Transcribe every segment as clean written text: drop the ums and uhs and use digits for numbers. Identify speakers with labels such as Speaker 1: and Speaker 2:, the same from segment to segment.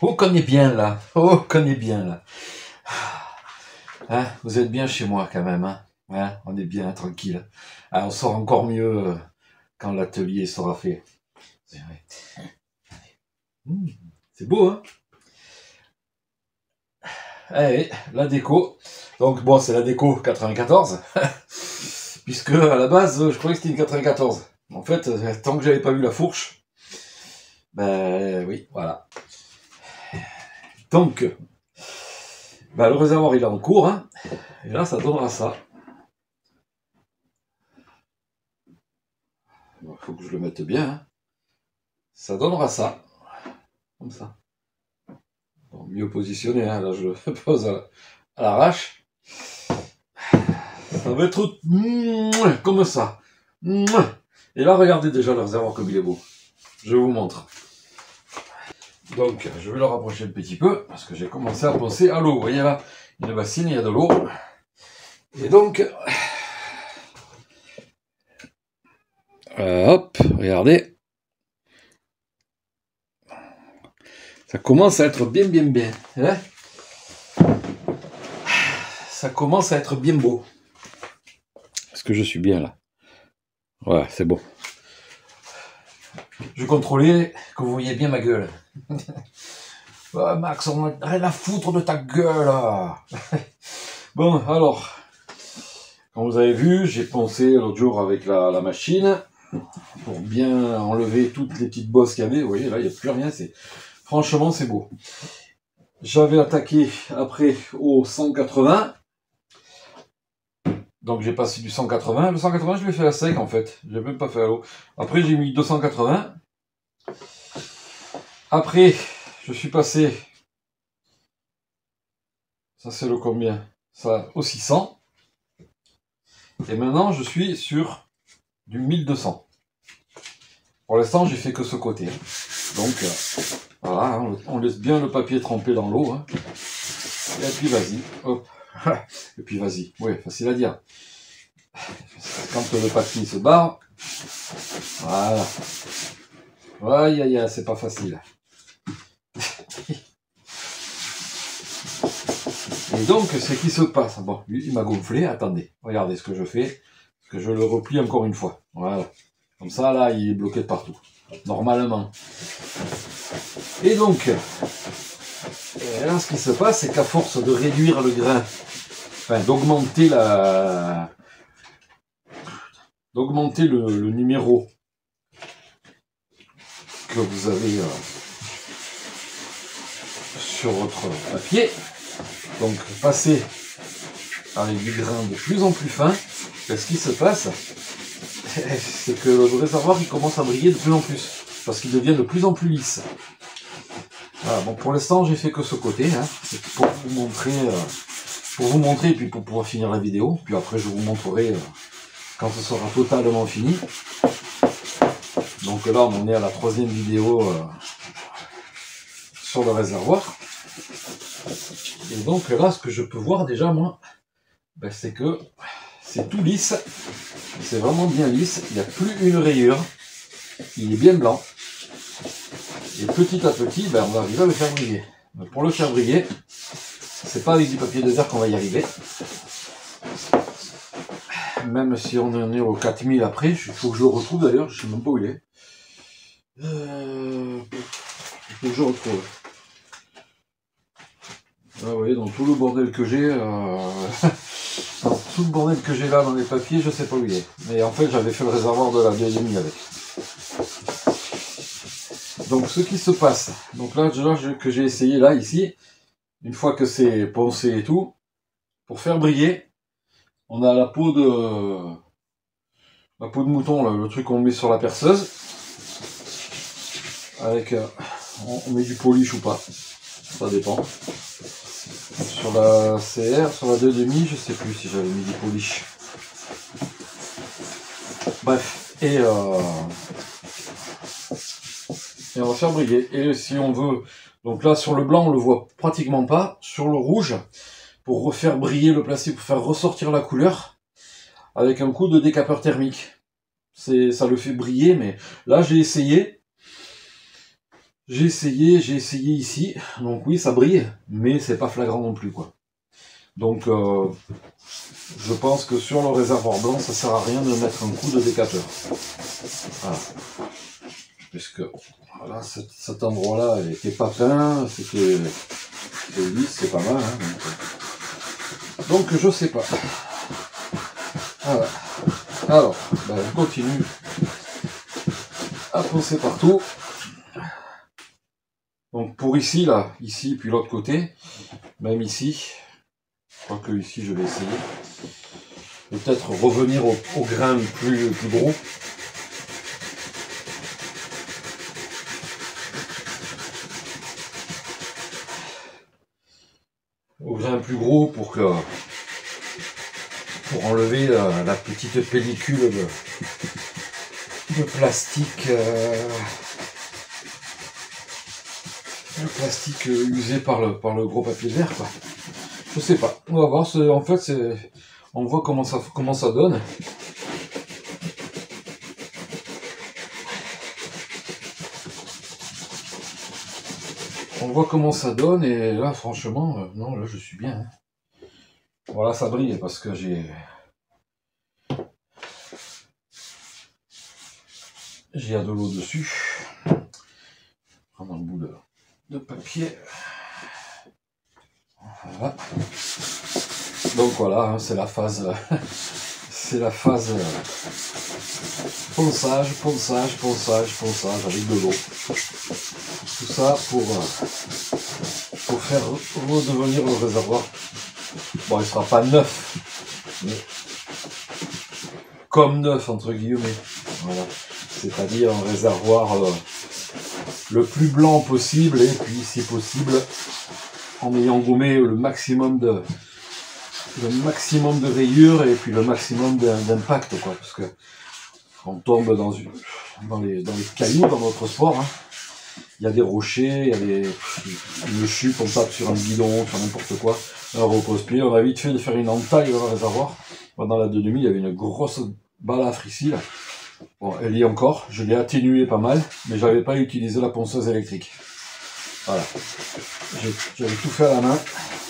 Speaker 1: Oh, qu'on est bien là. Oh, qu'on est bien là. Hein, vous êtes bien chez moi quand même. Hein, on est bien tranquille. Ah, on sort encore mieux quand l'atelier sera fait. C'est vrai. C'est beau, hein? Allez, la déco. Donc bon, c'est la déco 94. Puisque à la base, je croyais que c'était une 94. En fait, tant que j'avais pas vu la fourche, ben oui, voilà. Donc, ben, le réservoir il est en cours, hein, et là ça donnera ça. Il faut que je le mette bien. Hein. Ça donnera ça, comme ça. Bon, mieux positionné, hein, là je le pose à l'arrache. Ça va être comme ça. Et là, regardez déjà le réservoir comme il est beau. Je vous montre. Donc, je vais le rapprocher un petit peu, parce que j'ai commencé à penser à l'eau. Vous voyez là, il y a une bassine, il y a de l'eau. Et donc, hop, regardez. Ça commence à être bien. Hein, ça commence à être bien beau. Est-ce que je suis bien là? Ouais, c'est bon. Je contrôlais que vous voyez bien ma gueule. Ouais, Max, on n'a rien à foutre de ta gueule. Bon, alors, comme vous avez vu, j'ai poncé l'autre jour avec la machine pour bien enlever toutes les petites bosses qu'il y avait. Vous voyez, là, il n'y a plus rien. Franchement, c'est beau. J'avais attaqué après au 180. Donc, j'ai passé du 180. Le 180, je l'ai fait à sec, en fait. Je l'ai même pas fait à l'eau. Après, j'ai mis 280. Après, je suis passé... Ça, c'est le combien? Ça, au 600. Et maintenant, je suis sur du 1200. Pour l'instant, j'ai fait que ce côté. Donc, voilà, hein, on laisse bien le papier tremper dans l'eau. Hein. Et puis, vas-y. Hop. Et puis, vas-y. Oui, facile à dire. Quand le papier se barre, voilà. Aïe, aïe, aïe, c'est pas facile. Et donc, ce qui se passe, bon, lui, il m'a gonflé, attendez, regardez ce que je fais, parce que je le replie encore une fois, voilà. Comme ça, là, il est bloqué de partout, normalement. Et donc, là, ce qui se passe, c'est qu'à force de réduire le grain, enfin, d'augmenter le numéro que vous avez sur votre papier, donc passer avec du grain de plus en plus fin, ce qui se passe, c'est que le réservoir il commence à briller de plus en plus, parce qu'il devient de plus en plus lisse. Voilà, bon, pour l'instant j'ai fait que ce côté, hein, c'est pour vous montrer et puis pour pouvoir finir la vidéo, puis après je vous montrerai quand ce sera totalement fini. Donc là on en est à la 3e vidéo sur le réservoir. Et donc là ce que je peux voir déjà moi, ben, c'est que c'est tout lisse, c'est vraiment bien lisse, il n'y a plus une rayure, il est bien blanc. Et petit à petit, ben, on va arriver à le faire briller. Mais pour le faire briller, c'est pas avec du papier de verre qu'on va y arriver. Même si on en est au 4000 après, il faut que je le retrouve d'ailleurs, je sais même pas où il est. Il faut que je retrouve. Ah oui, dans tout le bordel que j'ai, dans tout le bordel que j'ai là dans les papiers, je sais pas où il est. Mais en fait, j'avais fait le réservoir de la 2,5 avec. Donc ce qui se passe, donc là que j'ai essayé là, ici, une fois que c'est poncé et tout, pour faire briller, on a la peau de mouton, là, le truc qu'on met sur la perceuse, avec, on met du polish ou pas, ça dépend. Sur la CR, sur la 2,5, je sais plus si j'avais mis du polish. Bref, et on va faire briller. Et si on veut, donc là sur le blanc on le voit pratiquement pas, sur le rouge, pour refaire briller le plastique, pour faire ressortir la couleur, avec un coup de décapeur thermique. Ça le fait briller, mais là j'ai essayé j'ai essayé ici, donc oui, ça brille, mais c'est pas flagrant non plus, quoi. Donc, je pense que sur le réservoir blanc, ça sert à rien de mettre un coup de décateur. Voilà. Puisque, voilà, cet endroit-là était pas peint, c'était lisse, c'est pas mal, hein, donc je sais pas. Voilà. Alors, ben, je continue à poncer partout. Donc pour ici, là, ici, puis l'autre côté, même ici, je crois que ici je vais essayer. Peut-être revenir au grain plus gros. Au grain plus gros pour enlever la petite pellicule de plastique. Le plastique usé par le gros papier vert, quoi. Je sais pas. On va voir. En fait, on voit comment ça donne. On voit comment ça donne et là, franchement, non, là, je suis bien. Hein. Voilà, ça brille parce que j'ai de l'eau dessus. Prendre un bout de papier. Voilà. Donc voilà, hein, c'est la phase ponçage avec de l'eau. Tout ça pour faire redevenir le réservoir. Bon, il sera pas neuf, mais comme neuf entre guillemets. Voilà. C'est-à-dire un réservoir le plus blanc possible et puis si possible en ayant gommé le maximum de rayures et puis le maximum d'impact, quoi, parce que on tombe dans les cailloux dans notre sport, hein. Il y a des rochers, il y a une chute, on tape sur un guidon, sur n'importe quoi, un repose-pied, on a vite fait de faire une entaille dans le réservoir. Dans la 2,5, il y avait une grosse balafre ici, là. Bon, elle y est encore, je l'ai atténuée pas mal, mais j'avais pas utilisé la ponceuse électrique. Voilà. J'avais tout fait à la main,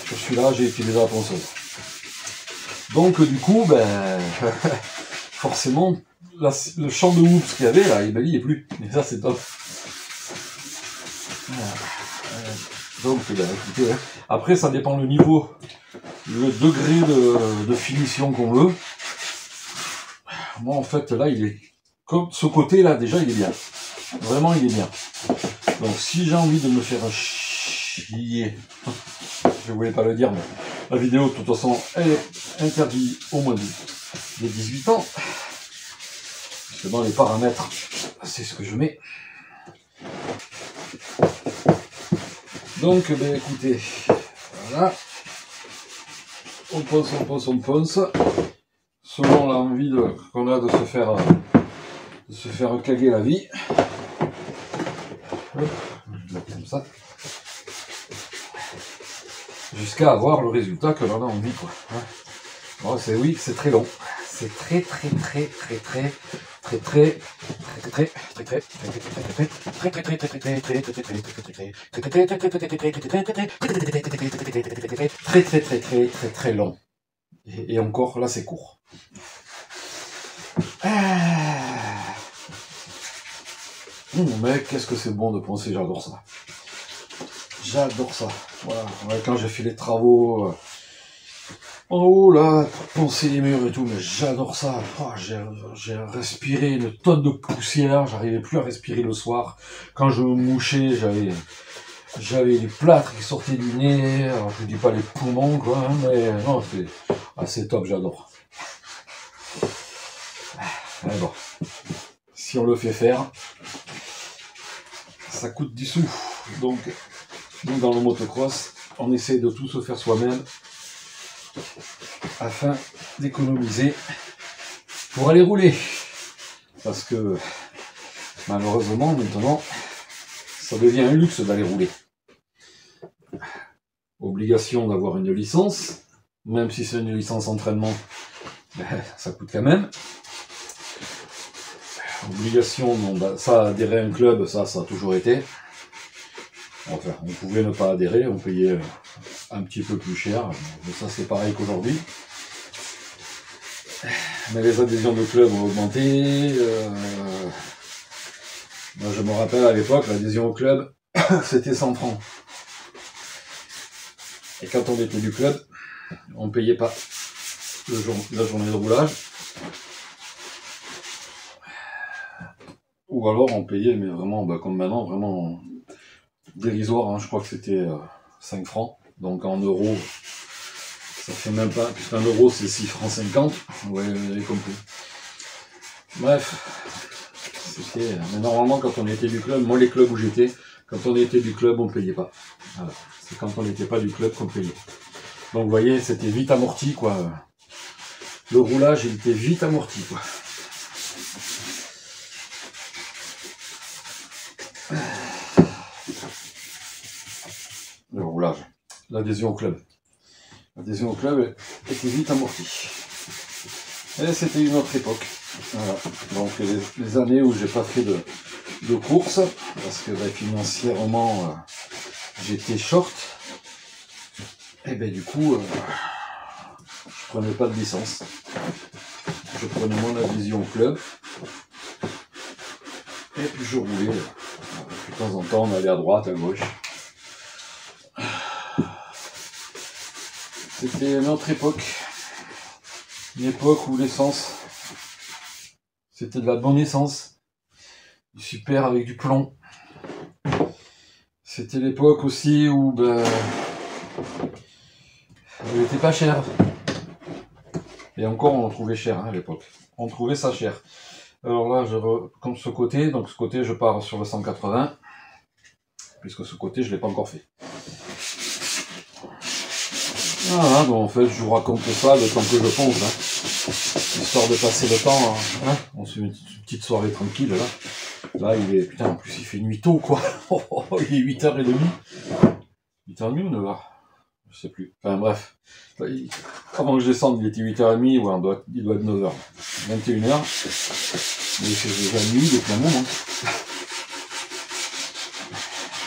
Speaker 1: sur celui-là, j'ai utilisé la ponceuse. Donc du coup, ben, forcément, le champ de hoops qu'il y avait, là, il n'y est plus. Et ça, c'est top. Donc, ben, écoutez, hein. Après, ça dépend le niveau, le degré de finition qu'on veut. Moi, en fait, là, il est comme ce côté-là, déjà, il est bien. Vraiment, il est bien. Donc, si j'ai envie de me faire chier, je voulais pas le dire, mais la vidéo, de toute façon, elle est interdite au moins des 18 ans. Parce que dans les paramètres, c'est ce que je mets. Donc, ben, écoutez, voilà. On ponce. Selon l'envie qu'on a de se faire claguer la vie. Hop, je mets comme ça. Jusqu'à avoir le résultat que l'on a envie, quoi. Bon, c'est très long. C'est très long. Et encore, là, c'est court. Mec, qu'est-ce que c'est bon de poncer, j'adore ça. J'adore ça. Voilà, quand j'ai fait les travaux en haut, là, poncer les murs et tout, mais j'adore ça. Oh, j'ai respiré une tonne de poussière, j'arrivais plus à respirer le soir. Quand je me mouchais, j'avais du plâtre qui sortait du nez. Alors, je dis pas les poumons, quoi, hein, mais non, c'est top, j'adore. Mais bon, si on le fait faire, ça coûte du sous. Donc dans le motocross, on essaie de tout se faire soi-même afin d'économiser pour aller rouler. Parce que malheureusement, maintenant, ça devient un luxe d'aller rouler. Obligation d'avoir une licence, même si c'est une licence entraînement, ben, ça coûte quand même. Obligation, non, bah, ça, adhérer à un club, ça a toujours été. Enfin, on pouvait ne pas adhérer, on payait un petit peu plus cher, mais ça c'est pareil qu'aujourd'hui. Mais les adhésions de club ont augmenté. Moi je me rappelle à l'époque, l'adhésion au club, c'était 100 francs. Et quand on était du club, on ne payait pas la journée de roulage. Ou alors on payait, mais vraiment, comme maintenant, vraiment dérisoire. Hein. Je crois que c'était 5 francs. Donc en euros, ça fait même pas, puisqu'un euro c'est 6 francs 50. Ouais, vous avez compris. Bref, c'était. Mais normalement, quand on était du club, moi les clubs où j'étais, quand on était du club, on ne payait pas. Voilà. C'est quand on n'était pas du club qu'on payait. Donc vous voyez, c'était vite amorti, quoi. Le roulage, il était vite amorti, quoi. Le roulage. L'adhésion au club. L'adhésion au club était vite amortie. Et c'était une autre époque. Voilà. Donc les années où j'ai pas fait de course, parce que financièrement, j'étais short, et ben du coup, je prenais pas de licence. Je prenais mon adhésion au club. Et puis je roulais. De temps en temps, on allait à droite, à gauche. C'était une autre époque. Une époque où l'essence, c'était de la bonne essence. Du super avec du plomb. C'était l'époque aussi où elle était pas chère. Et encore, on en trouvait cher à l'époque. On trouvait ça cher. Alors là, comme ce côté, donc ce côté, je pars sur le 180, puisque ce côté, je ne l'ai pas encore fait. Voilà, donc en fait, je vous raconte ça le temps que je fonce, hein. Histoire de passer le temps, hein. On se met une petite soirée tranquille, là. Là, il est, putain, en plus, il fait nuit tôt, quoi. Il est 8h30. 8h30 ou 9h? Je sais plus. Enfin, bref. Avant que je descende, il était 8h30, ouais, il doit être 9h. 21h. Mais il fait déjà nuit depuis un moment.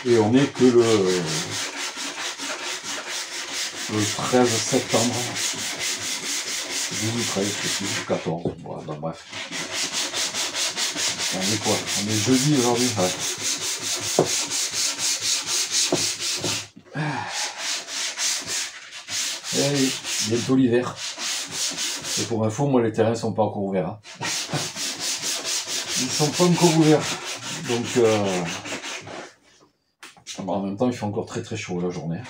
Speaker 1: Et on est que le 13 septembre. 12 ou 13, je sais plus, 14. Voilà, donc bref. On est quoi? On est jeudi aujourd'hui, ouais. Et oui, bientôt l'hiver. Et pour info, moi les terrains sont pas encore ouverts. Hein. Ils sont pas encore ouverts. Donc en même temps, il fait encore très très chaud la journée.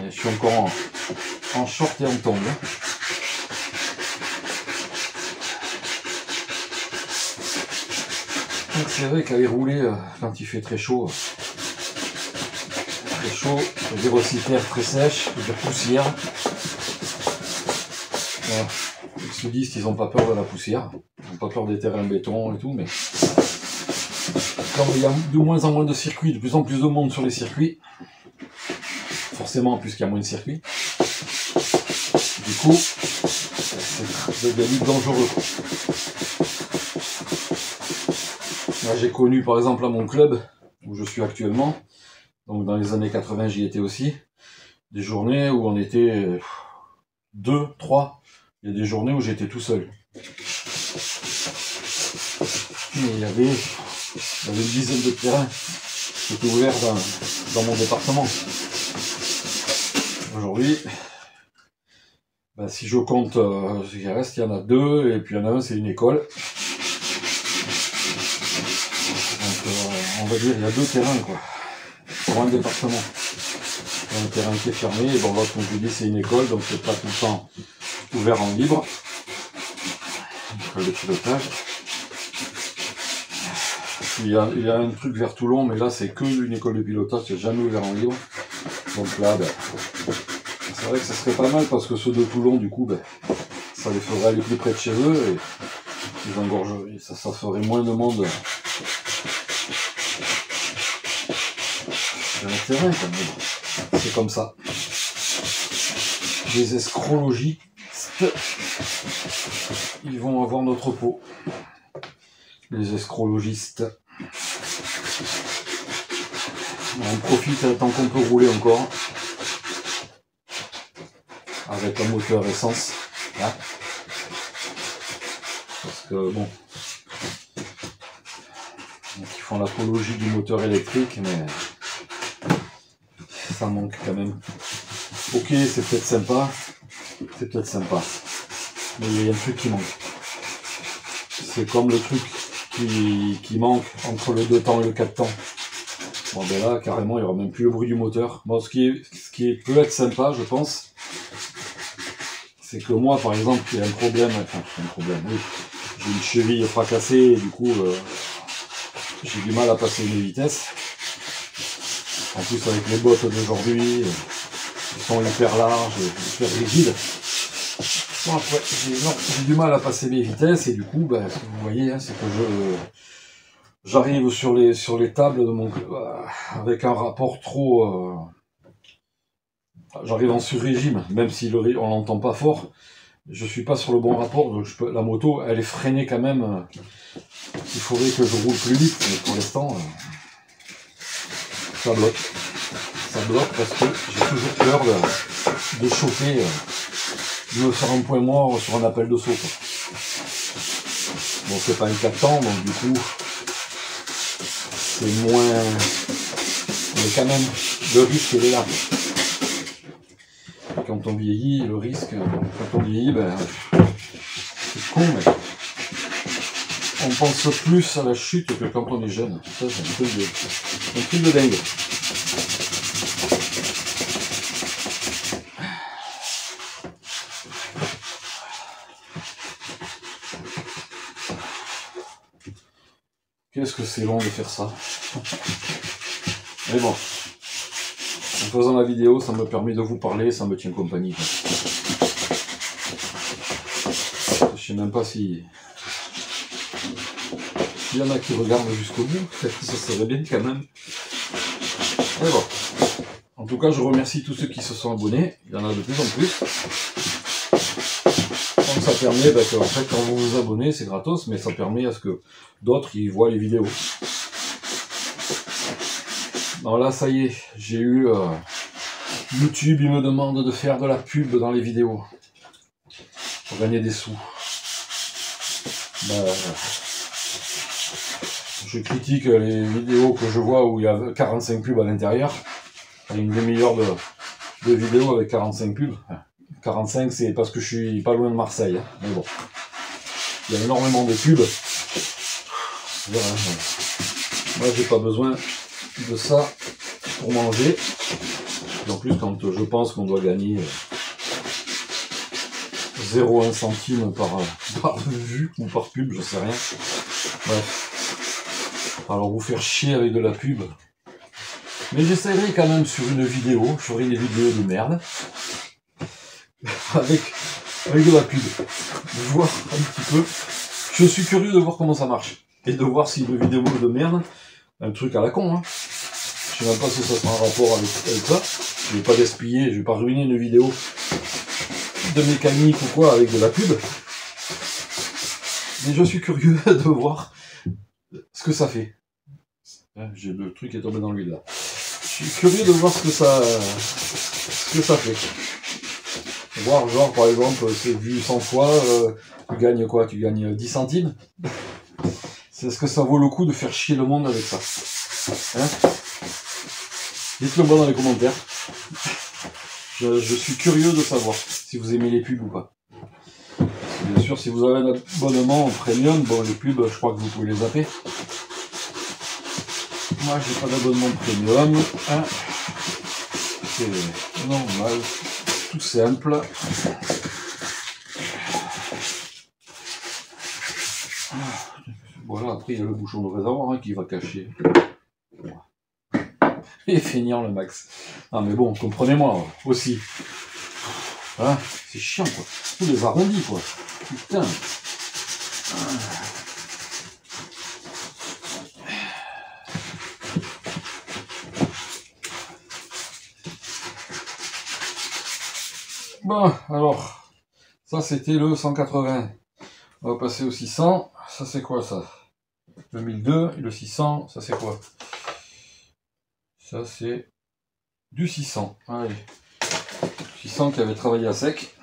Speaker 1: Et je suis encore en short et en tongs. Donc c'est vrai qu'aller rouler quand il fait très chaud, je veux dire aussi terre très sèche, de la poussière. Les sudistes, ils n'ont pas peur de la poussière, ils n'ont pas peur des terrains béton et tout, mais quand il y a de moins en moins de circuits, de plus en plus de monde sur les circuits, forcément puisqu'il y a moins de circuits, du coup, c'est devenu dangereux. Là, j'ai connu par exemple à mon club, où je suis actuellement, donc dans les années 80 j'y étais aussi, des journées où on était 2, 3, il y a des journées où j'étais tout seul. Mais il y avait une dizaine de terrains qui étaient ouverts dans mon département. Aujourd'hui, si je compte ce qui reste, il y en a 2, et puis il y en a un, c'est une école. Donc on va dire il y a 2 terrains quoi, pour un département. Un terrain qui est fermé, et bon l'autre comme je vous dis c'est une école, donc c'est pas tout le temps ouvert en libre. Le pilotage. Il y a un truc vers Toulon, mais là c'est que une école de pilotage, c'est jamais ouvert en libre. Donc là, c'est vrai que ça serait pas mal parce que ceux de Toulon, du coup, ça les ferait aller plus près de chez eux et ils engorgeraient, ça ferait moins de monde. Terrain, c'est comme ça. Les escrologistes, ils vont avoir notre peau. Les escrologistes. On profite tant qu'on peut rouler encore avec un moteur essence. Là. Parce que bon, donc ils font l'apologie du moteur électrique, mais ça manque quand même. Ok, c'est peut-être sympa, mais il y a un truc qui manque. C'est comme le truc qui manque entre le 2 temps et le 4 temps. Bon ben là, carrément, il n'y aura même plus le bruit du moteur. Bon, ce qui peut être sympa, je pense, c'est que moi, par exemple, j'ai un problème, oui. J'ai une cheville fracassée et du coup, j'ai du mal à passer mes vitesses. En plus, avec les bottes d'aujourd'hui, elles sont hyper larges, hyper rigides. Bon, après, j'ai du mal à passer mes vitesses et du coup, ben, ce que vous voyez, hein, c'est que j'arrive sur les tables de mon avec un rapport trop. J'arrive en sur-régime, même si on l'entend pas fort. Je suis pas sur le bon rapport, donc la moto, elle est freinée quand même. Il faudrait que je roule plus vite, mais pour l'instant, ça bloque. Ça bloque parce que j'ai toujours peur de choquer, de me faire un point mort sur un appel de saut. Quoi. Bon, c'est pas un 4 temps, donc du coup, c'est moins. Mais quand même, le risque il est là. Quand on vieillit, le risque, quand on vieillit, ben, c'est con, mais on pense plus à la chute que quand on est jeune. Ça, c'est un truc de dingue. Qu'est-ce que c'est long de faire ça. Mais bon, en faisant la vidéo, ça me permet de vous parler, ça me tient compagnie. Quoi. Je sais même pas si... Il y en a qui regardent jusqu'au bout, ça serait bien quand même. Mais bon. En tout cas, je remercie tous ceux qui se sont abonnés. Il y en a de plus en plus. Donc ça permet que, en fait, quand vous vous abonnez, c'est gratos, mais ça permet à ce que d'autres ils voient les vidéos. Non, là, ça y est, j'ai eu... YouTube, il me demande de faire de la pub dans les vidéos. Pour gagner des sous. Je critique les vidéos que je vois où il y a 45 pubs à l'intérieur. Il y a une demi-heure de vidéos avec 45 pubs. 45, c'est parce que je suis pas loin de Marseille. Hein. Mais bon. Il y a énormément de pubs. Moi, j'ai pas besoin de ça pour manger. Et en plus, quand je pense qu'on doit gagner 0,1 centime par vue ou par pub, je sais rien. Bref. Alors vous faire chier avec de la pub. Mais j'essaierai quand même sur une vidéo, je ferai des vidéos de merde. avec de la pub. De voir un petit peu. Je suis curieux de voir comment ça marche. Et de voir si une vidéo de merde, un truc à la con, hein. Je sais même pas si ça sera en rapport avec ça. Je vais pas gaspiller, je vais pas ruiner une vidéo de mécanique ou quoi avec de la pub. Mais je suis curieux de voir ce que ça fait. J'ai le truc qui est tombé dans l'huile là. Je suis curieux de voir ce que ça fait. Voir genre par exemple c'est vu 100 fois, tu gagnes quoi? Tu gagnes 10 centimes. Est-ce que ça vaut le coup de faire chier le monde avec ça? Hein? Dites-le moi dans les commentaires. Je suis curieux de savoir si vous aimez les pubs ou pas. Bien sûr, si vous avez un abonnement en premium, bon les pubs, je crois que vous pouvez les zapper. Moi, j'ai pas d'abonnement premium. Hein. C'est normal, tout simple. Voilà, après il y a le bouchon de réservoir hein, qui va cacher. Et finir le max. Non mais bon, comprenez-moi aussi. Hein, c'est chiant quoi. Tous les arrondis quoi. Putain. Bon, alors, ça c'était le 180. On va passer au 600. Ça c'est quoi ça? Le 1002 et le 600, ça c'est quoi? Ça, c'est du 600. Allez. 600 qui avait travaillé à sec.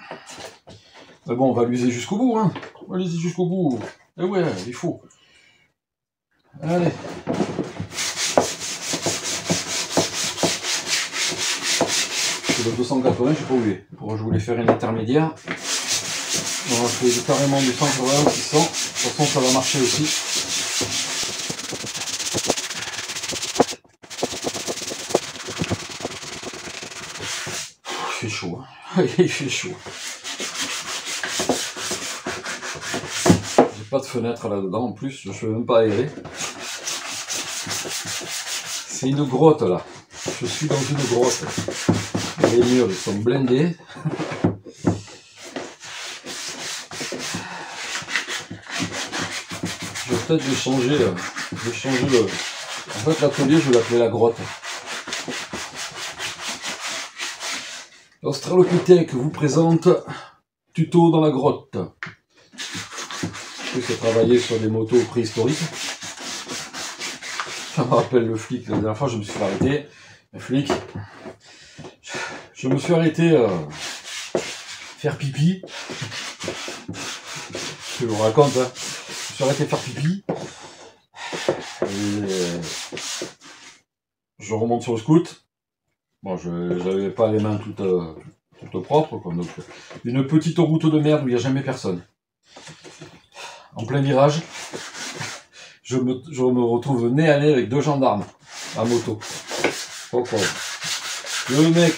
Speaker 1: Mais bon, on va l'user jusqu'au bout, hein. On va l'user jusqu'au bout. Et ouais, il faut. Allez. C'est le 280, je sais pas où il est. Je voulais faire une intermédiaire. On va faire carrément du 180, 600. De toute façon, ça va marcher aussi. Il fait chaud. Hein. Il fait chaud. J'ai pas de fenêtre là-dedans en plus. Je ne peux même pas aérer. C'est une grotte là. Je suis dans une grotte. Les murs ils sont blindés. Je vais peut-être changer le. En fait l'atelier je vais l'appeler la grotte. L'Australopithèque vous présente tuto dans la grotte. C'est travailler sur des motos préhistoriques. Ça me rappelle le flic. La dernière fois je me suis fait arrêter. Le flic. Je me suis arrêté faire pipi. Je vous raconte, hein. Je me suis arrêté faire pipi. Et je remonte sur le scoot. Bon, je n'avais pas les mains toutes propres, quoi. Donc, une petite route de merde où il n'y a jamais personne. En plein virage, je me retrouve nez à nez avec 2 gendarmes à moto. Oh, quoi. Le mec,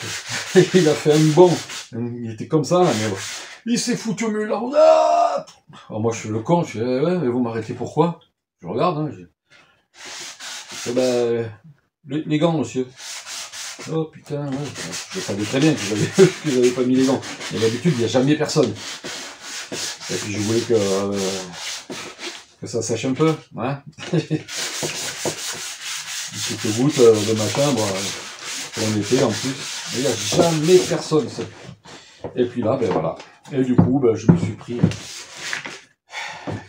Speaker 1: il a fait un bond. Il était comme ça, là, mais il s'est foutu au milieu de la route. Ah, alors moi, je suis le con. Je dis, ouais, mais vous m'arrêtez pourquoi? Je regarde. Hein, ben, les gants, monsieur. Oh putain, ouais. Je savais très bien que j'avais pas mis les gants. Mais d'habitude, il n'y a jamais personne. Et puis, je voulais que ça sèche un peu. Hein. Une petite goutte de machin, bon, en été en plus. Il n'y a jamais personne. Et puis là, ben voilà. Et du coup, ben, je me suis pris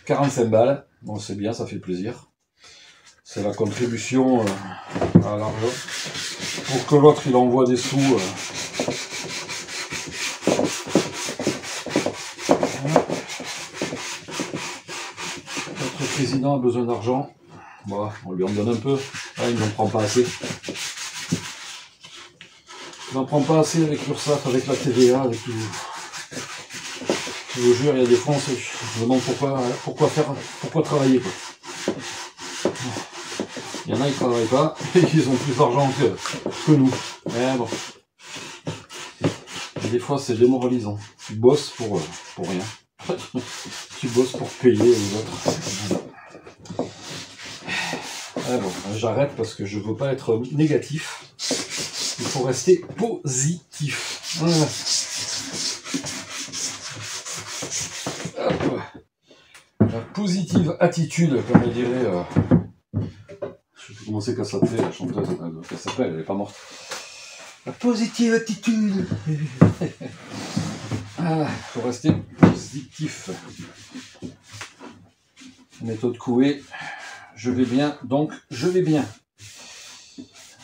Speaker 1: 45 balles. Bon, c'est bien, ça fait plaisir. C'est la contribution à l'argent. Pour que l'autre, il envoie des sous. Notre président a besoin d'argent. Bon, on lui en donne un peu. Ah, il n'en prend pas assez. Il n'en prend pas assez avec l'URSSAF, avec la TVA, avec tout. Je vous jure, il y a des fois, je me demande pourquoi travailler, quoi. Il y en a, ils travaillent pas, et ils ont plus d'argent que nous. Mais bon. Et des fois, c'est démoralisant. Tu bosses pour rien. Tu bosses pour payer les autres. Ah bon, j'arrête parce que je veux pas être négatif. Il faut rester positif. Voilà. La positive attitude, comme elle dirait. Je sais plus comment c'est qu'elle s'appelait, la chanteuse. Elle s'appelle, elle est pas morte. La positive attitude. Ah, faut rester positif. Méthode Coué. Je vais bien, donc je vais bien.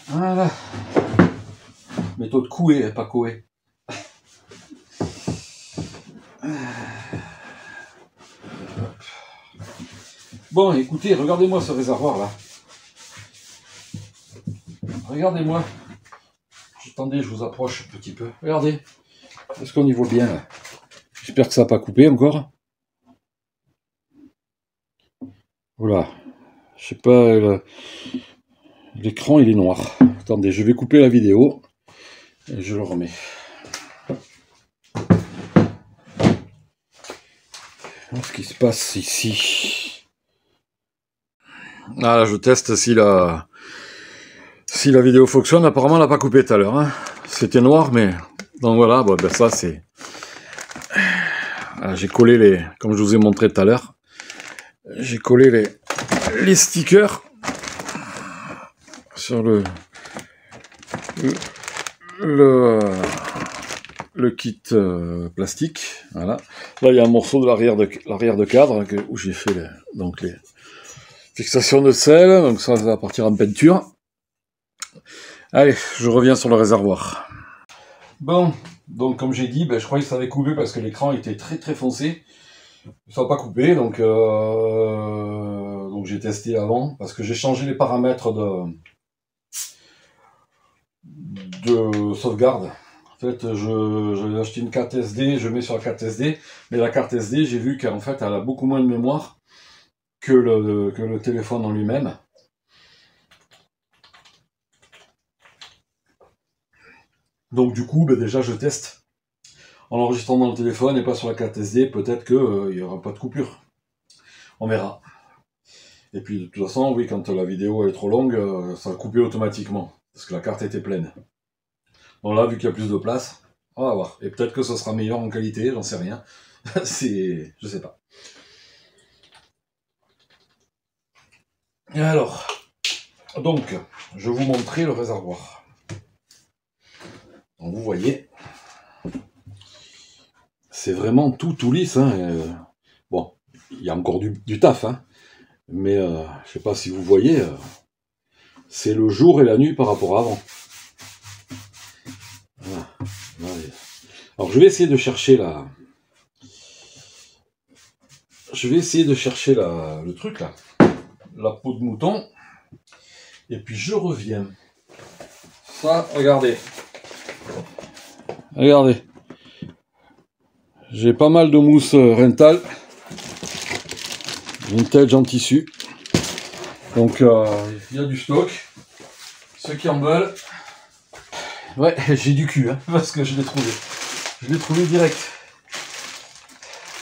Speaker 1: Voilà. Méthode Coué, pas Coué. Bon, écoutez, regardez-moi ce réservoir là. Regardez-moi. Attendez, je vous approche un petit peu. Regardez. Est-ce qu'on y voit bien là? J'espère que ça n'a pas coupé encore. Voilà. Je sais pas. L'écran il est noir. Attendez, je vais couper la vidéo. Et je le remets. Ce qui se passe ici. Ah là, je teste si la vidéo fonctionne. Apparemment, elle n'a pas coupé tout à l'heure. Hein. C'était noir, mais donc voilà. Bon, ben ça c'est. J'ai collé comme je vous ai montré tout à l'heure. J'ai collé les stickers sur le kit plastique. Voilà. Là, il y a un morceau de l'arrière de cadre où j'ai fait les fixations de selle. Donc ça va partir en peinture. Allez, je reviens sur le réservoir. Bon, donc comme j'ai dit, je croyais que ça avait coupé parce que l'écran était très très foncé. Ça n'a pas coupé, donc j'ai testé avant, parce que j'ai changé les paramètres de sauvegarde. En fait, j'ai acheté une carte SD, je mets sur la carte SD, mais la carte SD, j'ai vu qu'en fait, elle a beaucoup moins de mémoire que le téléphone en lui-même. Donc du coup, déjà, je teste en enregistrant dans le téléphone et pas sur la carte SD. Peut-être qu'il n'y aura pas de coupure. On verra. Et puis de toute façon, oui, quand la vidéo est trop longue, ça va couper automatiquement, parce que la carte était pleine. Bon là, vu qu'il y a plus de place, on va voir. Et peut-être que ce sera meilleur en qualité, j'en sais rien. Je sais pas. Et alors, donc, je vais vous montrer le réservoir. Donc vous voyez, c'est vraiment tout lisse. Hein. Bon, il y a encore du taf, hein. Mais je sais pas si vous voyez, c'est le jour et la nuit par rapport à avant. Voilà. Alors je vais essayer de chercher la... le truc là, la peau de mouton, et puis je reviens. Ça, regardez. Regardez. J'ai pas mal de mousse Rental. Vintage en tissu. Donc il y a du stock. Ceux qui en veulent. Ouais, j'ai du cul, hein, parce que je l'ai trouvé. Je l'ai trouvé direct.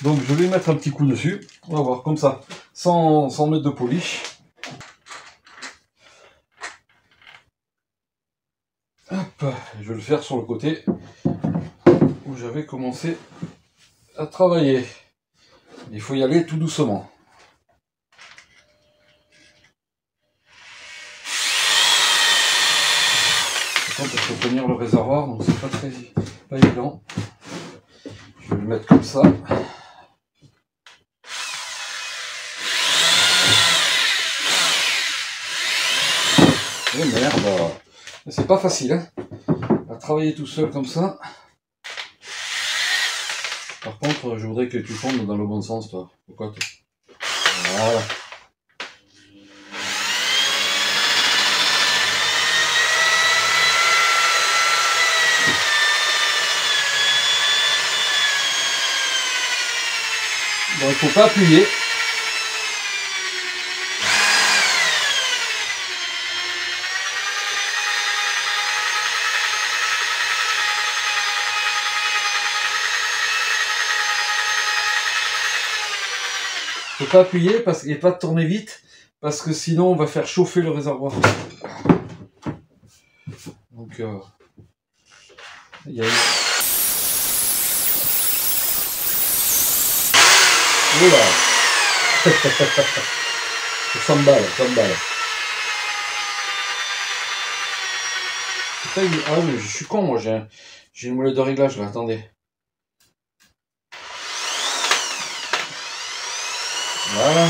Speaker 1: Donc je vais mettre un petit coup dessus. On va voir comme ça. Sans mettre de polish. Hop, je vais le faire sur le côté où j'avais commencé à travailler. Il faut y aller tout doucement. Par contre, il faut tenir le réservoir, donc c'est pas évident. Je vais le mettre comme ça. Et merde, c'est pas facile, hein, à travailler tout seul comme ça. Par contre, je voudrais que tu fondes dans le bon sens, toi. Pourquoi toi? Voilà. Bon, il faut pas appuyer. Faut pas appuyer et pas tourner vite, parce que sinon on va faire chauffer le réservoir. Donc il y a... Oula. Ça me balle. Ah mais je suis con, moi j'ai une molette de réglage là, attendez. Voilà.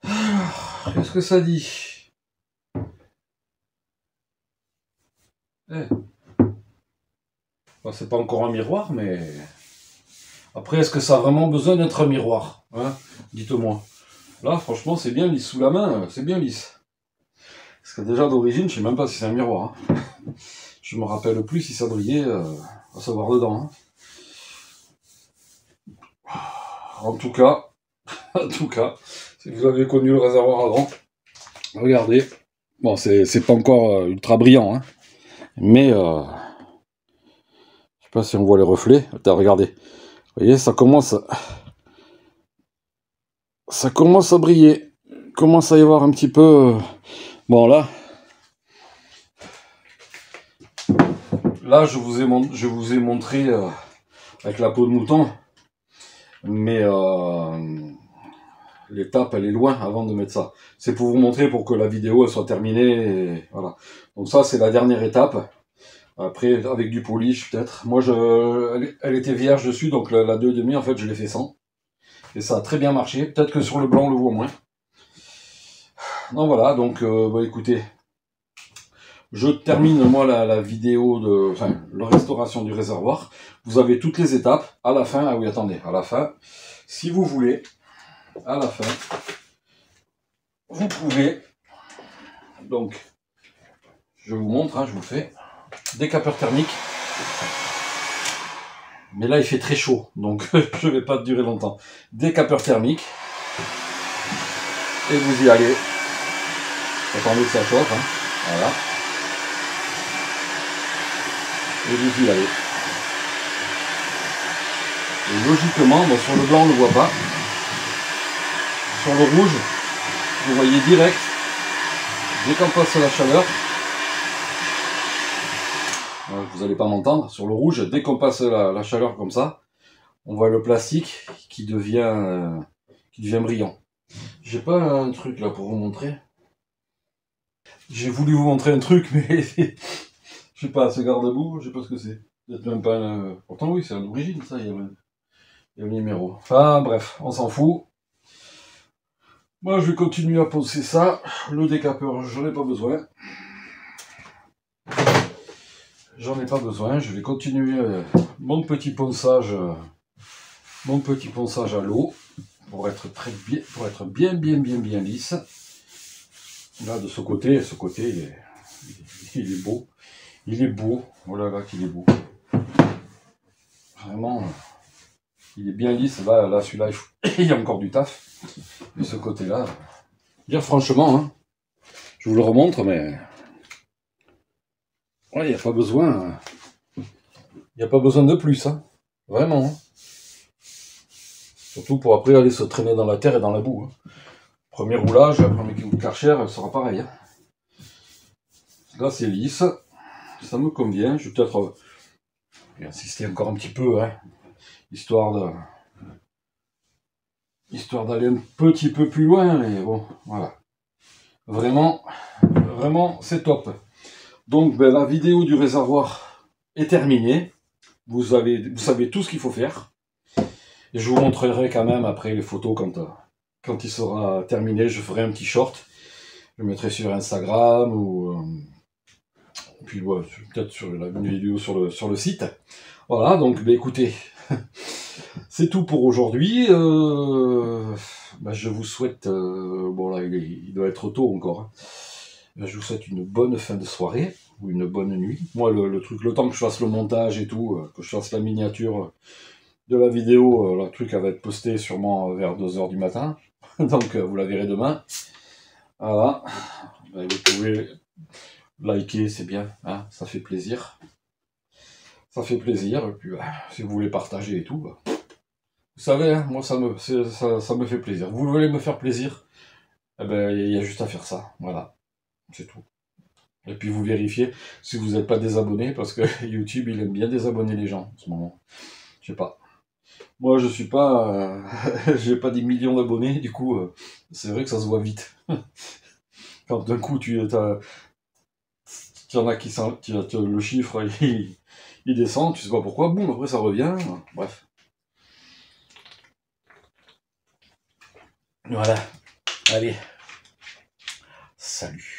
Speaker 1: Alors, qu'est-ce que ça dit? Bon, c'est pas encore un miroir, mais... Après, est-ce que ça a vraiment besoin d'être un miroir, hein? Dites-moi. Là, franchement, c'est bien lisse. Sous la main, c'est bien lisse. Parce que déjà, d'origine, je sais même pas si c'est un miroir. Hein. Je me rappelle plus si ça brillait, à savoir dedans. Hein. En tout cas, si vous avez connu le réservoir avant, regardez. Bon, c'est pas encore ultra brillant, hein. Mais, je sais pas si on voit les reflets. Attends, regardez. Vous voyez, ça commence à briller. Il commence à y avoir un petit peu... Bon, là, je vous ai montré avec la peau de mouton, mais l'étape elle est loin avant de mettre ça. C'est pour vous montrer pour que la vidéo elle soit terminée. Et voilà. Donc ça c'est la dernière étape. Après avec du polish peut-être. Moi elle était vierge dessus donc la 2,5 en fait je l'ai fait sans. Et ça a très bien marché. Peut-être que sur le blanc on le voit moins. Donc voilà, donc bah, écoutez, je termine moi la vidéo de, enfin, la restauration du réservoir. Vous avez toutes les étapes. À la fin, ah oui attendez, à la fin, si vous voulez, à la fin, vous pouvez, donc, je vous montre, hein, je vous le fais, décapeur thermique. Mais là il fait très chaud, donc je ne vais pas durer longtemps. Décapeur thermique. Et vous y allez. Attendez que ça chauffe, hein. Voilà. Et vous y allez. Et logiquement, bon, sur le blanc on ne le voit pas. Sur le rouge, vous voyez direct, dès qu'on passe la chaleur, vous n'allez pas m'entendre, sur le rouge, dès qu'on passe la chaleur comme ça, on voit le plastique qui devient brillant. J'ai pas un truc là pour vous montrer. J'ai voulu vous montrer un truc, mais je sais pas, ce garde-boue, je sais pas ce que c'est. Peut-être même pas un... Pourtant oui, c'est à l'origine ça, il y a le numéro. Enfin bref, on s'en fout. Moi je vais continuer à poncer ça. Le décapeur, j'en ai pas besoin. J'en ai pas besoin, je vais continuer mon petit ponçage à l'eau pour être bien lisse. Là de ce côté il est beau. Il est beau, oh là là qu'il est beau. Vraiment, il est bien lisse. Là celui-là, il y a encore du taf. Mais ce côté-là, dire franchement, hein, je vous le remontre, mais ouais, il n'y a pas besoin. Il n'y a pas besoin de plus, hein. Vraiment. Hein. Surtout pour après aller se traîner dans la terre et dans la boue. Hein. Premier roulage, premier coup de Karcher, sera pareil. Hein. Là c'est lisse, ça me convient. Je vais peut-être insister encore un petit peu, hein, histoire d'aller un petit peu plus loin, mais bon, voilà. Vraiment, c'est top. Donc ben, la vidéo du réservoir est terminée. Vous savez tout ce qu'il faut faire. Et je vous montrerai quand même après les photos quand il sera terminé. Je ferai un petit short. Je le mettrai sur Instagram ou puis ouais, peut-être sur une vidéo sur le site. Voilà, donc ben, écoutez, c'est tout pour aujourd'hui. Ben, je vous souhaite, bon là il doit être tôt encore. Hein. Ben, je vous souhaite une bonne fin de soirée ou une bonne nuit. Moi le temps que je fasse le montage et tout, que je fasse la miniature de la vidéo, le truc elle va être posté sûrement vers 2 h du matin. Donc vous la verrez demain. Voilà. Ben, vous pouvez liker, c'est bien, hein, ça fait plaisir. Ça fait plaisir, et puis si vous voulez partager et tout, bah, vous savez, hein, moi ça me fait plaisir. Vous voulez me faire plaisir, eh ben il y a juste à faire ça, voilà, c'est tout. Et puis vous vérifiez si vous n'êtes pas désabonné, parce que YouTube il aime bien désabonner les gens en ce moment. Je sais pas. Moi je suis pas, j'ai pas des millions d'abonnés, du coup c'est vrai que ça se voit vite. Quand d'un coup tu y en a qui sentent, le chiffre il descend, tu sais pas pourquoi, boum, après ça revient, bref. Voilà, allez, salut.